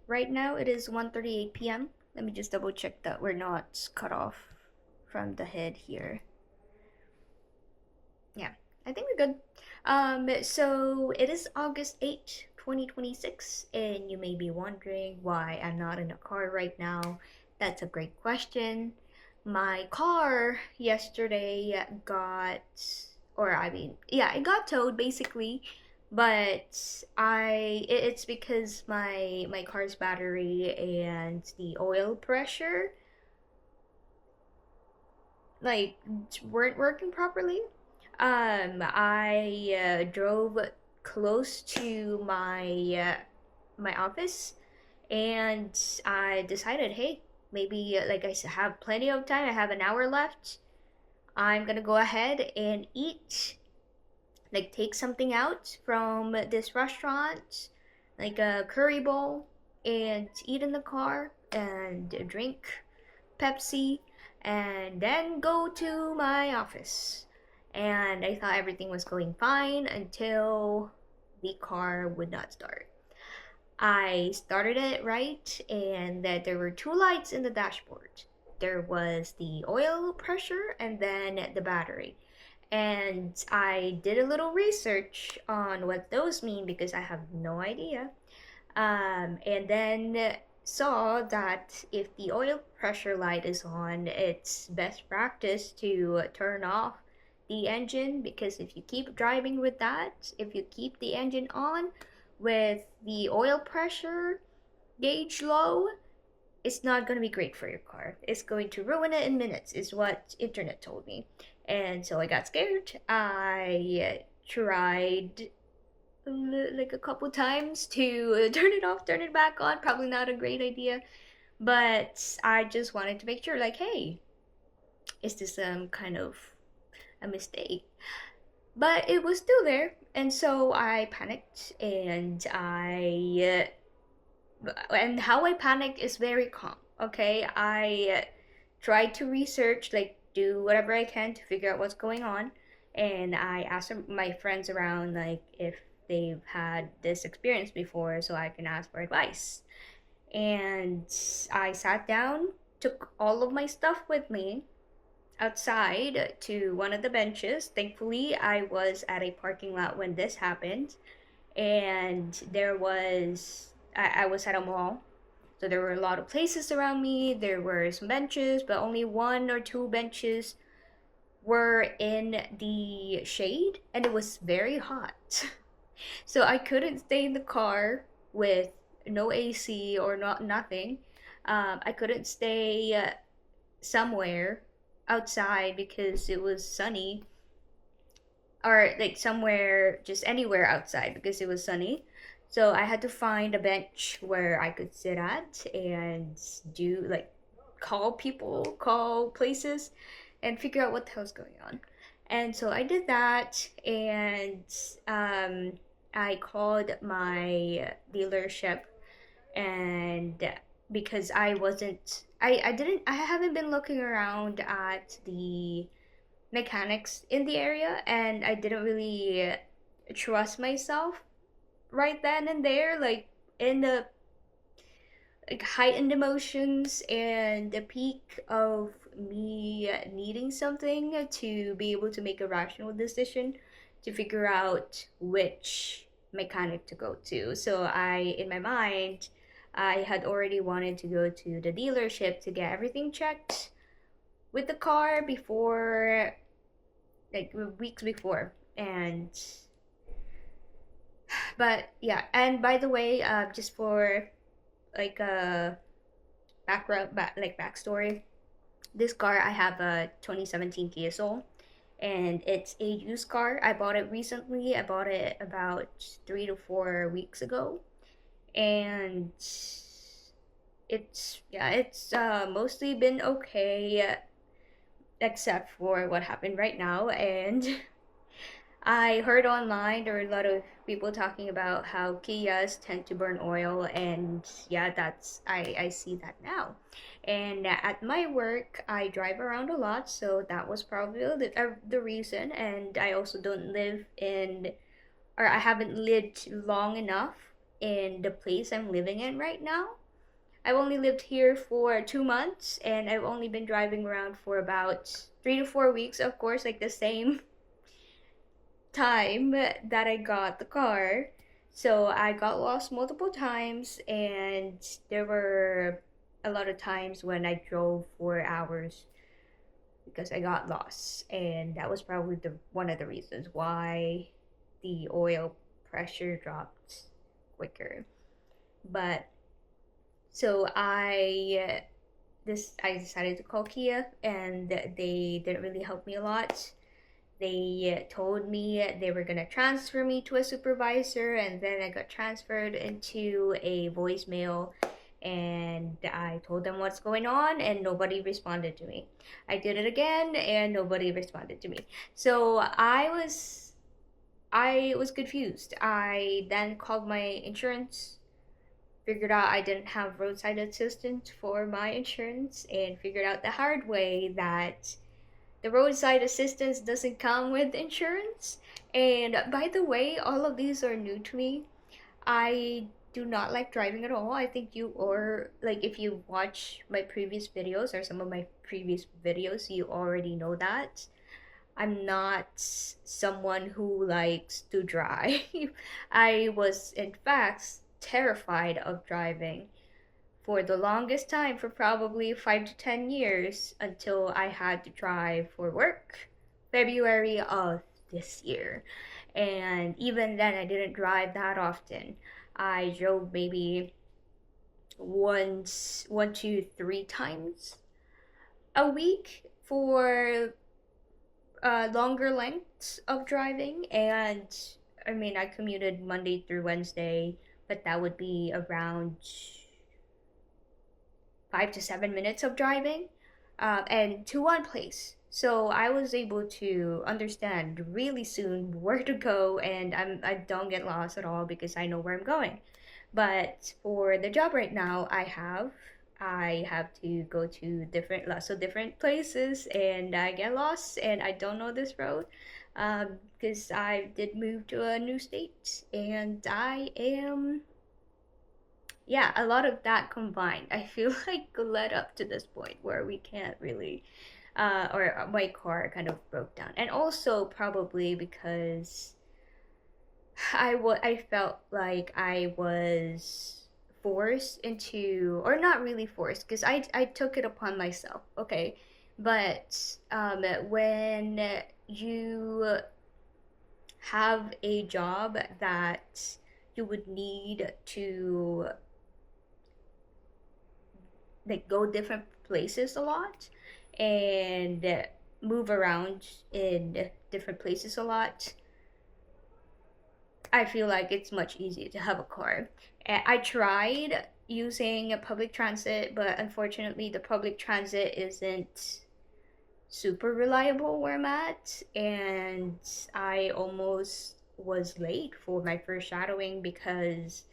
Right now it is 1:38 p.m. Let me just double check that we're not cut off from the head here. Yeah, I think we're good. So it is August 8th, 2026, and you may be wondering why I'm not in a car right now. That's a great question. My car yesterday got, or I mean, yeah, it got towed basically, but it's because my car's battery and the oil pressure like weren't working properly. I drove close to my office, and I decided, hey, maybe like have plenty of time. I have an hour left. I'm gonna go ahead and eat, like take something out from this restaurant, like a curry bowl, and eat in the car and drink Pepsi, and then go to my office. And I thought everything was going fine until the car would not start. I started it right, and that there were two lights in the dashboard. There was the oil pressure and then the battery. And I did a little research on what those mean because I have no idea. And then saw that if the oil pressure light is on, it's best practice to turn off the engine, because if you keep driving with that, if you keep the engine on with the oil pressure gauge low, it's not going to be great for your car. It's going to ruin it in minutes, is what internet told me. And so I got scared. I tried like a couple times to turn it off, turn it back on. Probably not a great idea, but I just wanted to make sure, like, hey, is this some kind of a mistake? But it was still there, and so I panicked, and how I panicked is very calm. Okay, I tried to research, like, do whatever I can to figure out what's going on, and I asked my friends around, like, if they've had this experience before, so I can ask for advice. And I sat down, took all of my stuff with me outside to one of the benches. Thankfully, I was at a parking lot when this happened, and I was at a mall, so there were a lot of places around me. There were some benches, but only one or two benches were in the shade, and it was very hot. So I couldn't stay in the car with no AC or not nothing. I couldn't stay somewhere outside because it was sunny, or like somewhere just anywhere outside because it was sunny. So I had to find a bench where I could sit at and do like call people, call places, and figure out what the hell's going on. And so I did that, and um, I called my dealership, and because I haven't been looking around at the mechanics in the area, and I didn't really trust myself right then and there, like in the like heightened emotions and the peak of me needing something to be able to make a rational decision to figure out which mechanic to go to. So in my mind, I had already wanted to go to the dealership to get everything checked with the car before, like weeks before. And but yeah, and by the way, just for like a backstory, this car, I have a 2017 Kia Soul, and it's a used car. I bought it recently. I bought it about 3 to 4 weeks ago, and it's mostly been okay, except for what happened right now. And I heard online there were a lot of people talking about how Kias tend to burn oil, and yeah, I see that now. And at my work, I drive around a lot, so that was probably the reason. And I also don't live in, or I haven't lived long enough in the place I'm living in right now. I've only lived here for 2 months, and I've only been driving around for about 3 to 4 weeks, of course, like the same time that I got the car. So I got lost multiple times, and there were a lot of times when I drove for hours because I got lost, and that was probably the one of the reasons why the oil pressure dropped quicker. But so I decided to call Kia, and they didn't really help me a lot. They told me they were gonna transfer me to a supervisor, and then I got transferred into a voicemail, and I told them what's going on, and nobody responded to me. I did it again, and nobody responded to me. So I was confused. I then called my insurance, figured out I didn't have roadside assistance for my insurance, and figured out the hard way that the roadside assistance doesn't come with insurance. And by the way, all of these are new to me. I do not like driving at all. I think you, or like, if you watch my previous videos or some of my previous videos, you already know that. I'm not someone who likes to drive. I was, in fact, terrified of driving for the longest time, for probably 5 to 10 years, until I had to drive for work, February of this year. And even then, I didn't drive that often. I drove maybe once, 1 to 3 times a week for longer lengths of driving. And I mean, I commuted Monday through Wednesday, but that would be around 5 to 7 minutes of driving, and to one place. So I was able to understand really soon where to go, and I don't get lost at all because I know where I'm going. But for the job right now, I have to go to lots of different places, and I get lost, and I don't know this road, because I did move to a new state, and I am, yeah, a lot of that combined, I feel like led up to this point where we can't really, or my car kind of broke down. And also probably because I felt like I was forced into, or not really forced, because I took it upon myself, okay? But when you have a job that you would need to like go different places a lot, and move around in different places a lot, I feel like it's much easier to have a car. I tried using a public transit, but unfortunately, the public transit isn't super reliable where I'm at, and I almost was late for my first shadowing because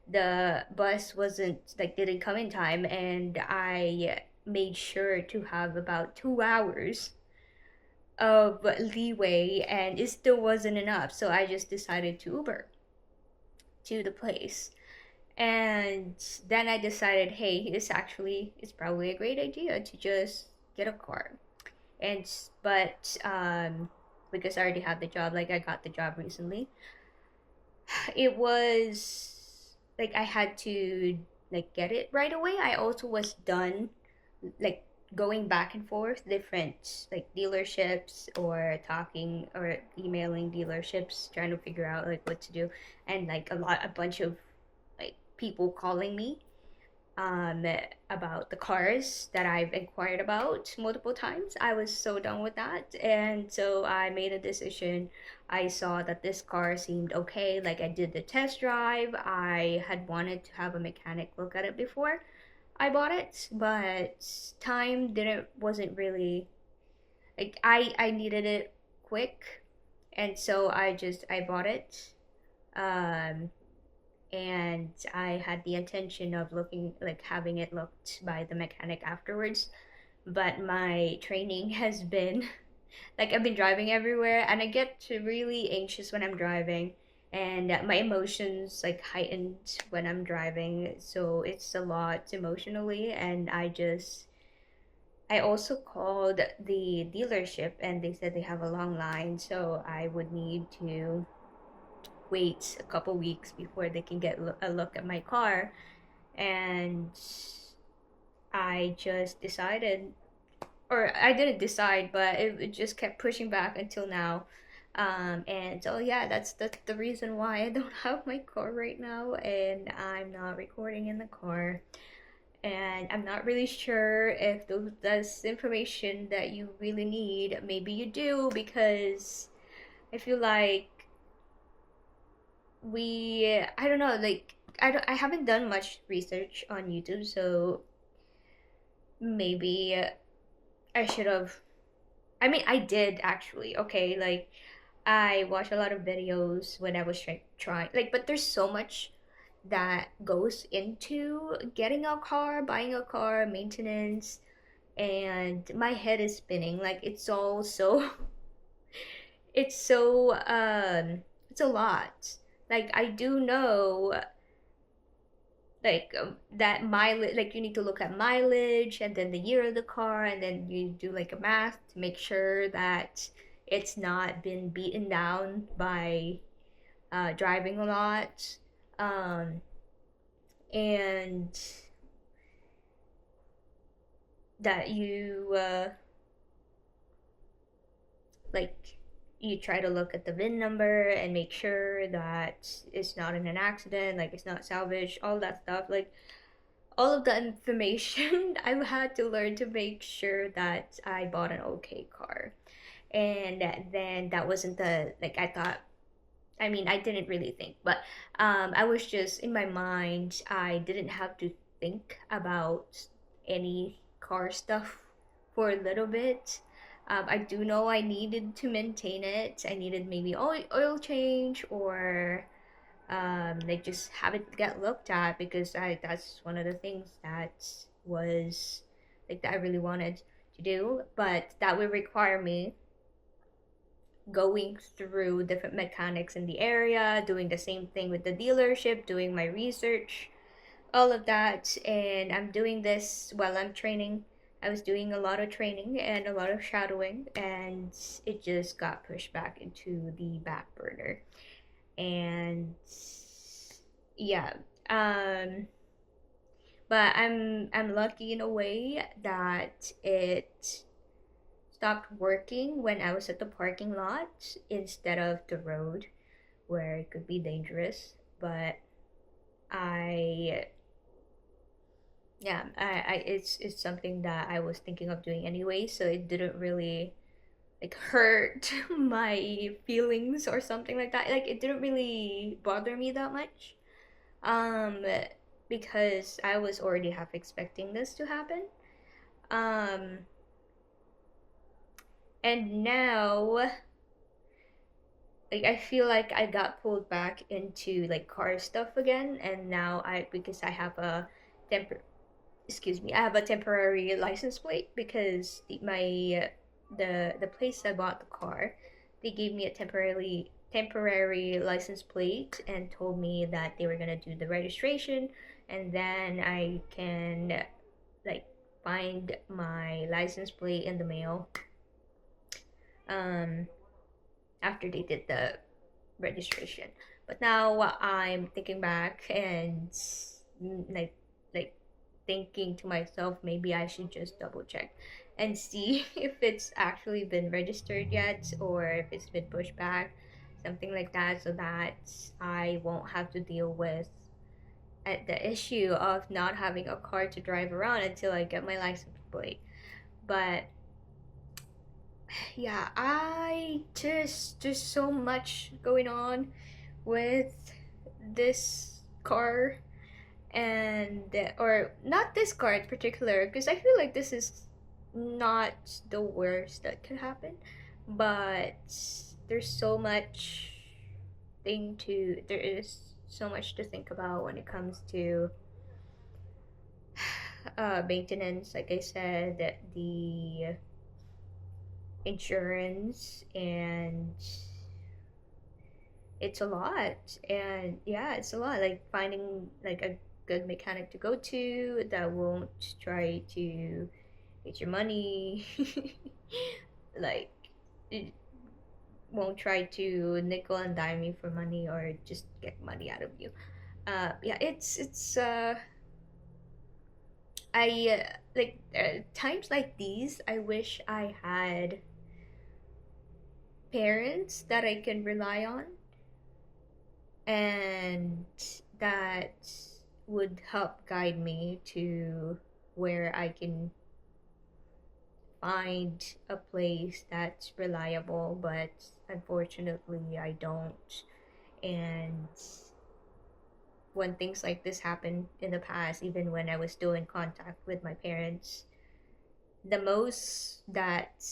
the bus wasn't like didn't come in time, and I made sure to have about 2 hours of leeway, and it still wasn't enough, so I just decided to Uber to the place. And then I decided, hey, it's probably a great idea to just get a car. And but because I already had the job, like I got the job recently, it was like I had to like get it right away. I also was done like going back and forth different like dealerships, or talking or emailing dealerships trying to figure out like what to do, and like a bunch of like people calling me um about the cars that I've inquired about multiple times. I was so done with that, and so I made a decision. I saw that this car seemed okay. Like, I did the test drive. I had wanted to have a mechanic look at it before I bought it, but time didn't wasn't really like I needed it quick, and so I bought it. Um and I had the intention of looking like having it looked by the mechanic afterwards. But my training has been like I've been driving everywhere, and I get to really anxious when I'm driving. and my emotions like heightened when I'm driving, so it's a lot emotionally. And I also called the dealership and they said they have a long line, so I would need to wait a couple weeks before they can get a look at my car. And I just decided, or I didn't decide, but it just kept pushing back until now. And so yeah, that's the reason why I don't have my car right now, and I'm not recording in the car. And I'm not really sure if that's information that you really need. Maybe you do, because I feel like I don't know, like I haven't done much research on YouTube, so maybe I should have. I mean, I did actually. Okay, like I watched a lot of videos when I was trying, like, but there's so much that goes into getting a car, buying a car, maintenance, and my head is spinning. Like it's all so it's so it's a lot. Like I do know like that mileage, like you need to look at mileage and then the year of the car, and then you do like a math to make sure that it's not been beaten down by driving a lot. um and that you like you try to look at the VIN number and make sure that it's not in an accident, like it's not salvaged, all that stuff. Like all of the information I had to learn to make sure that I bought an okay car. And then that wasn't the like I thought. I mean, I didn't really think, but I was just in my mind. I didn't have to think about any car stuff for a little bit. I do know I needed to maintain it. I needed maybe oil change, or like just have it get looked at, because that's one of the things that was like that I really wanted to do, but that would require me going through different mechanics in the area, doing the same thing with the dealership, doing my research, all of that. And I'm doing this while I'm training. I was doing a lot of training and a lot of shadowing, and it just got pushed back into the back burner. And yeah, um, but I'm lucky in a way that it stopped working when I was at the parking lot instead of the road, where it could be dangerous. But I yeah, it's something that I was thinking of doing anyway, so it didn't really like hurt my feelings or something like that. Like it didn't really bother me that much. Um because I was already half expecting this to happen. Um and now like I feel like I got pulled back into like car stuff again, and now I because I have a temper excuse me, I have a temporary license plate because the place I bought the car, they gave me a temporary license plate and told me that they were gonna do the registration, and then I can like find my license plate in the mail. Um, after they did the registration. But now I'm thinking back and like thinking to myself, maybe I should just double check and see if it's actually been registered yet, or if it's been pushed back, something like that, so that I won't have to deal with the issue of not having a car to drive around until I get my license plate. But yeah, I just there's so much going on with this car, and or not this car in particular, because I feel like this is not the worst that could happen, but there's so much there is so much to think about when it comes to maintenance, like I said, the insurance, and it's a lot. And yeah, it's a lot, like finding like a good mechanic to go to that won't try to get your money. Like it won't try to nickel and dime you for money or just get money out of you. Yeah, it's I like times like these I wish I had parents that I can rely on and that would help guide me to where I can find a place that's reliable, but unfortunately I don't. And when things like this happened in the past, even when I was still in contact with my parents, the most that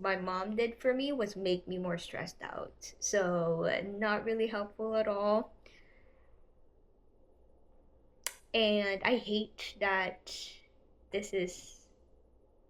my mom did for me was make me more stressed out. So, not really helpful at all. And I hate that this is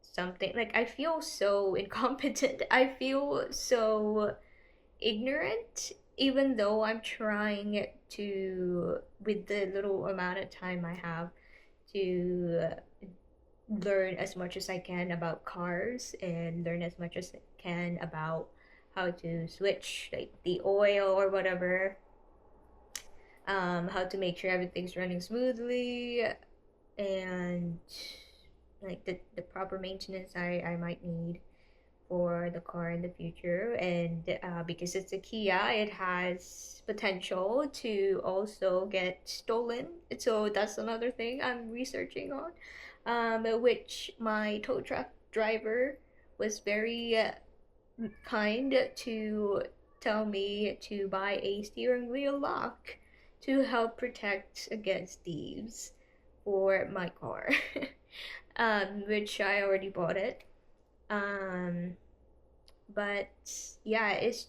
something like I feel so incompetent. I feel so ignorant, even though I'm trying to, with the little amount of time I have, to learn as much as I can about cars and learn as much as I can about how to switch like the oil or whatever, how to make sure everything's running smoothly, and like the proper maintenance I might need for the car in the future. And because it's a Kia, it has potential to also get stolen. So that's another thing I'm researching on, which my tow truck driver was very kind to tell me to buy a steering wheel lock to help protect against thieves for my car. Which I already bought it. Um, but yeah, it's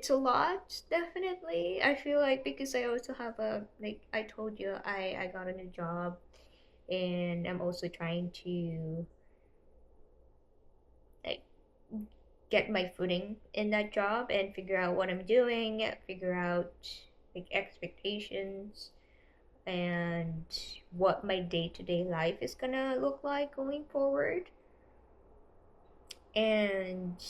a lot, definitely. I feel like because I also have a, like I told you, I got a new job, and I'm also trying to like get my footing in that job and figure out what I'm doing, figure out like expectations and what my day-to-day life is gonna look like going forward. And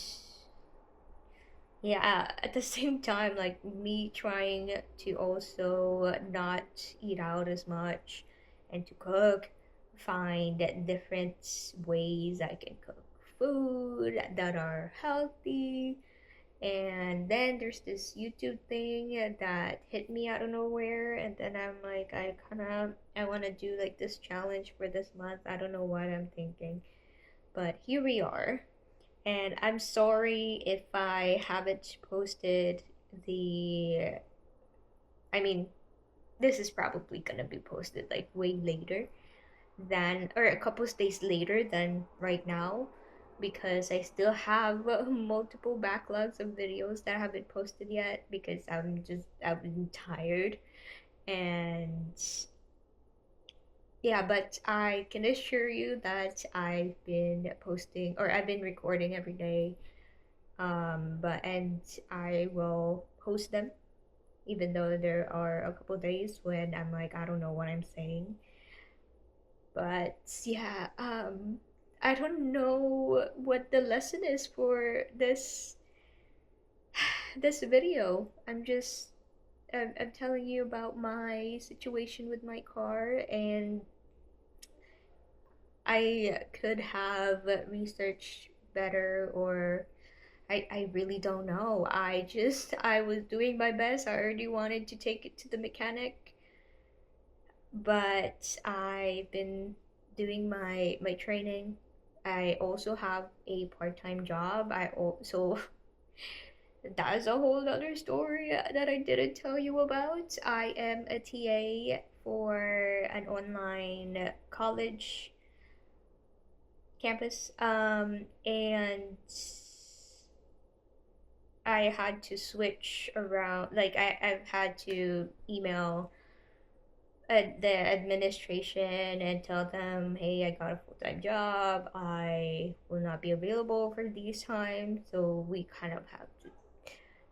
yeah, at the same time, like me trying to also not eat out as much and to cook, find different ways I can cook food that are healthy. And then there's this YouTube thing that hit me out of nowhere, and then I'm like, I want to do like this challenge for this month. I don't know what I'm thinking, but here we are. And I'm sorry if I haven't posted the. I mean, this is probably gonna be posted like way later than, or a couple of days later than right now, because I still have multiple backlogs of videos that haven't posted yet because I've been tired. And yeah, but I can assure you that I've been posting, or I've been recording every day. But and I will post them even though there are a couple days when I'm like I don't know what I'm saying. But yeah, I don't know what the lesson is for this video. I'm telling you about my situation with my car, and I could have researched better, or I really don't know. I was doing my best. I already wanted to take it to the mechanic, but I've been doing my training. I also have a part-time job. I also That's a whole other story that I didn't tell you about. I am a TA for an online college campus. And I had to switch around. Like I've had to email the administration and tell them, hey, I got a full-time job. I will not be available for these times. So we kind of have to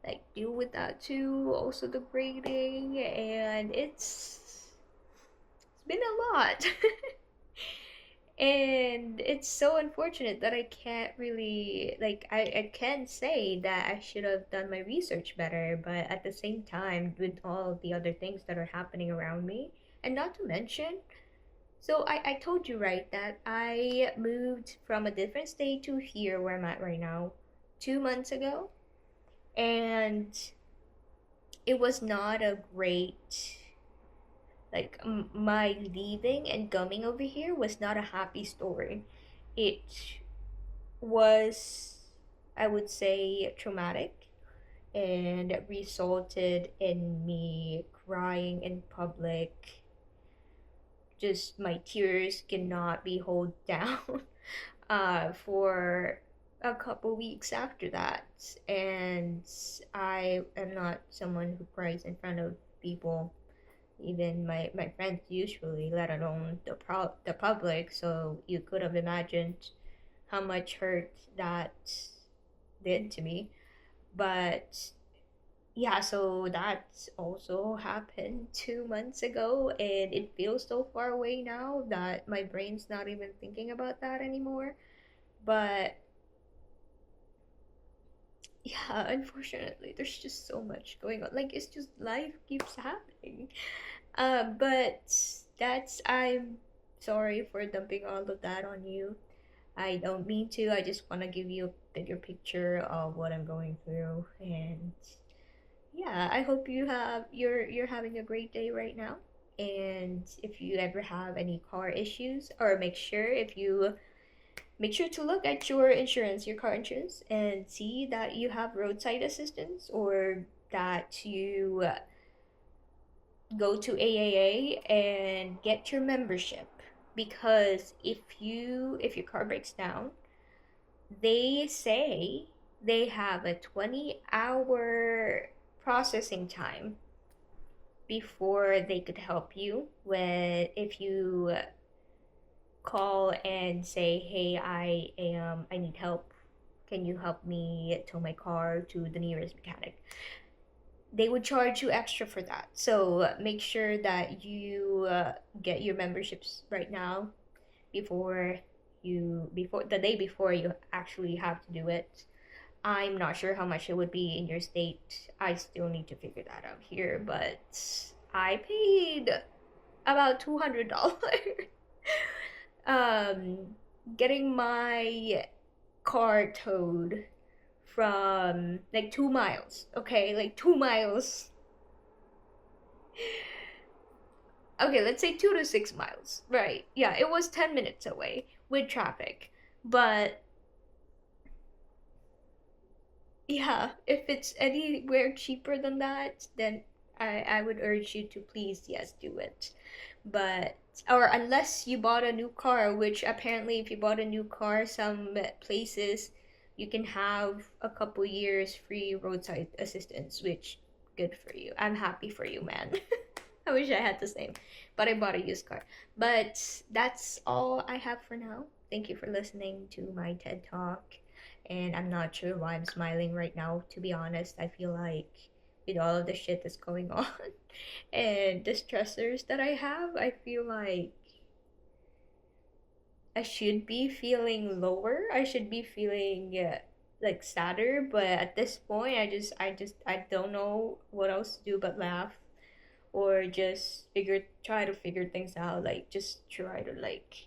like deal with that too. Also the grading, and it's been a lot. And it's so unfortunate that I can't really like I can say that I should have done my research better, but at the same time with all the other things that are happening around me, and not to mention, so I told you right that I moved from a different state to here where I'm at right now 2 months ago, and it was not a great like my leaving and coming over here was not a happy story. It was, I would say, traumatic and resulted in me crying in public. Just my tears cannot be held down for a couple weeks after that. And I am not someone who cries in front of people, even my friends usually, let alone the public. So you could have imagined how much hurt that did to me. But yeah, so that also happened 2 months ago, and it feels so far away now that my brain's not even thinking about that anymore. But yeah, unfortunately, there's just so much going on. Like, it's just life keeps happening. But I'm sorry for dumping all of that on you. I don't mean to. I just want to give you a bigger picture of what I'm going through, and yeah, I hope you're having a great day right now. And if you ever have any car issues, or make sure to look at your insurance, your car insurance, and see that you have roadside assistance, or that you go to AAA and get your membership. Because if your car breaks down, they say they have a 20-hour processing time before they could help you when if you call and say, hey, I need help, can you help me tow my car to the nearest mechanic. They would charge you extra for that. So make sure that you get your memberships right now before before the day before you actually have to do it. I'm not sure how much it would be in your state. I still need to figure that out here, but I paid about $200 um getting my car towed from like 2 miles. Okay, like 2 miles. Okay, let's say 2 to 6 miles. Right. Yeah, it was 10 minutes away with traffic. But yeah, if it's anywhere cheaper than that, then I would urge you to please, yes, do it. But, or unless you bought a new car, which apparently, if you bought a new car, some places you can have a couple years free roadside assistance, which good for you. I'm happy for you, man. I wish I had the same, but I bought a used car. But that's all I have for now. Thank you for listening to my TED Talk. And I'm not sure why I'm smiling right now, to be honest. I feel like with all of the shit that's going on and the stressors that I have, I feel like I should be feeling lower. I should be feeling like sadder, but at this point, I don't know what else to do but laugh, or just try to figure things out. Like just try to like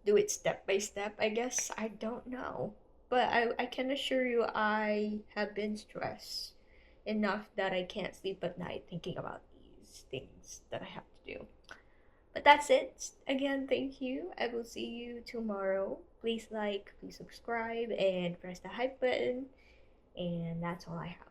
do it step by step. I guess I don't know, but I can assure you I have been stressed enough that I can't sleep at night thinking about these things that I have to do. But that's it. Again, thank you. I will see you tomorrow. Please like, please subscribe, and press the hype button. And that's all I have.